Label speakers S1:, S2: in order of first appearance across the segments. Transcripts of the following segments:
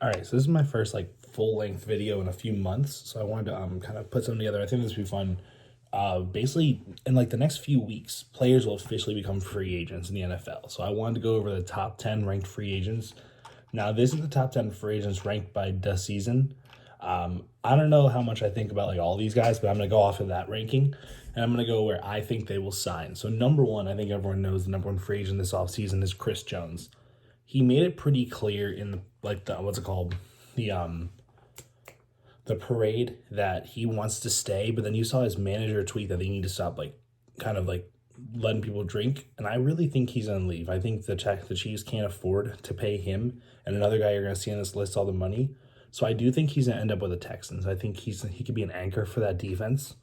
S1: All right, so this is my first like full-length video in a few months, so I wanted to kind of put something together. I think this would be fun. Basically, in like the next few weeks, players will officially become free agents in the NFL. So I wanted to go over the top 10 ranked free agents. Now, this is the top 10 free agents ranked by DAZN. I don't know how much I think about like all these guys, but I'm gonna go off of that ranking, and I'm gonna go where I think they will sign. So number one, I think everyone knows the number one free agent this offseason is Chris Jones. He made it pretty clear in the what's it called, the parade, that he wants to stay. But then you saw his manager tweet that they need to stop like kind of like letting people drink, and I really think he's gonna leave. I think the Chiefs can't afford to pay him and another guy you're gonna see on this list all the money. So I do think he's gonna end up with the Texans. I think he could be an anchor for that defense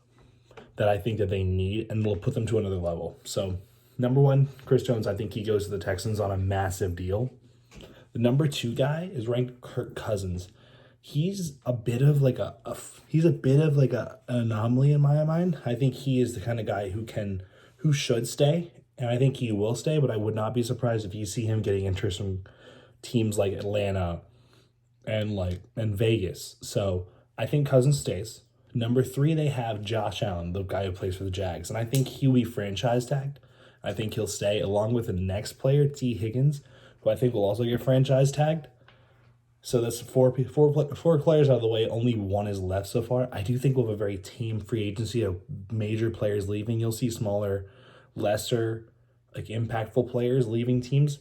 S1: that I think that they need, and will put them to another level. So number one, Chris Jones, I think he goes to the Texans on a massive deal. The number two guy is ranked Kirk Cousins. He's a bit of like an anomaly in my mind. I think he is the kind of guy who should stay, and I think he will stay, but I would not be surprised if you see him getting interest from teams like Atlanta and Vegas. So I think Cousins stays. Number three, they have Josh Allen, the guy who plays for the Jags, and I think he'll be franchise tagged. I think he'll stay along with the next player, T. Higgins, who I think will also get franchise tagged. So that's four players out of the way. Only one is left so far. I do think we'll have a very tame free agency of major players leaving. You'll see smaller, lesser, like impactful players leaving teams.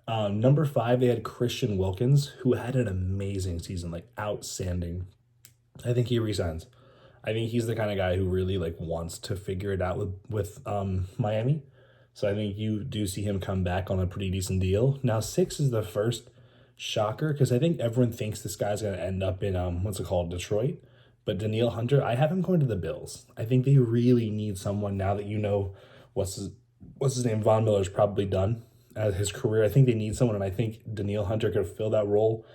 S1: Number five, they had Christian Wilkins, who had an amazing season, like outstanding. I think he resigns. I think he's the kind of guy who really like wants to figure it out with Miami. So I think you do see him come back on a pretty decent deal. Now, six is the first shocker, because I think everyone thinks this guy's going to end up in, Detroit. But Danielle Hunter, I have him going to the Bills. I think they really need someone now that you know what's his name, Von Miller's probably done at his career. I think they need someone, and I think Danielle Hunter could fill that role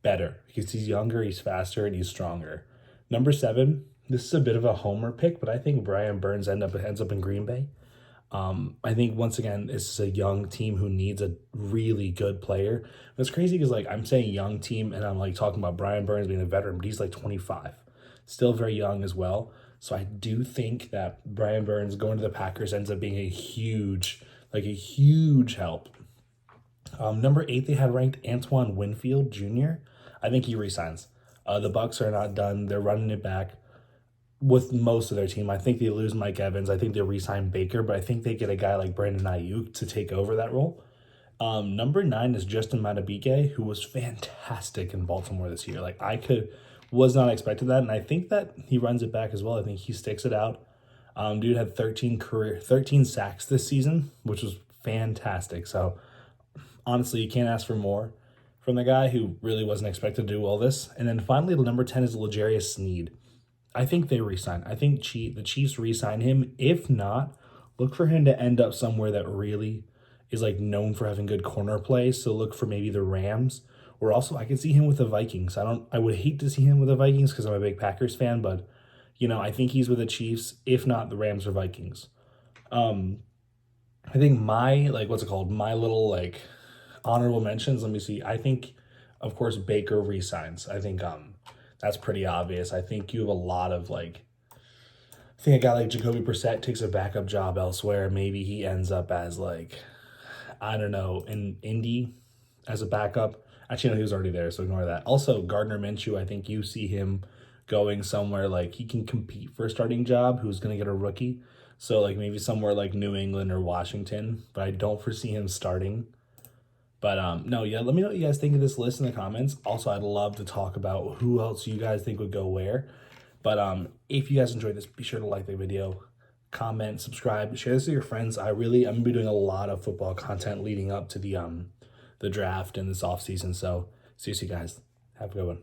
S1: better because he's younger, he's faster, and he's stronger. Number seven, this is a bit of a homer pick, but I think Brian Burns ends up in Green Bay. I think once again, this is a young team who needs a really good player. It's crazy because like I'm saying young team, and I'm like talking about Brian Burns being a veteran, but he's like 25, still very young as well. So I do think that Brian Burns going to the Packers ends up being a huge help. Number eight, they had ranked Antoine Winfield Jr. I think he resigns. The Bucs are not done. They're running it back with most of their team. I think they lose Mike Evans. I think they re-sign Baker, but I think they get a guy like Brandon Ayuk to take over that role. Number nine is Justin Madubuike, who was fantastic in Baltimore this year. Like was not expecting that, and I think that he runs it back as well. I think he sticks it out. Dude had 13 sacks this season, which was fantastic. So honestly, you can't ask for more from the guy who really wasn't expected to do all this. And then finally, the number 10 is L'Jarius Sneed. I think they re-sign. I think the Chiefs re-sign him. If not, look for him to end up somewhere that really is like known for having good corner play. So look for maybe the Rams, or also I could see him with the Vikings. I would hate to see him with the Vikings because I'm a big Packers fan, but I think he's with the Chiefs. If not, the Rams or Vikings. I think my my little like honorable mentions. Let me see. I think, of course, Baker resigns. I think that's pretty obvious. I think you have a lot of I think a guy like Jacoby Brissett takes a backup job elsewhere. Maybe he ends up as in Indy as a backup. Actually, no, he was already there, so ignore that. Also, Gardner Minshew, I think you see him going somewhere like he can compete for a starting job, who's going to get a rookie. So like maybe somewhere like New England or Washington, but I don't foresee him starting. But no, yeah, let me know what you guys think of this list in the comments. Also, I'd love to talk about who else you guys think would go where. But if you guys enjoyed this, be sure to like the video, comment, subscribe, share this with your friends. I'm gonna be doing a lot of football content leading up to the draft and this offseason. So seriously, guys, have a good one.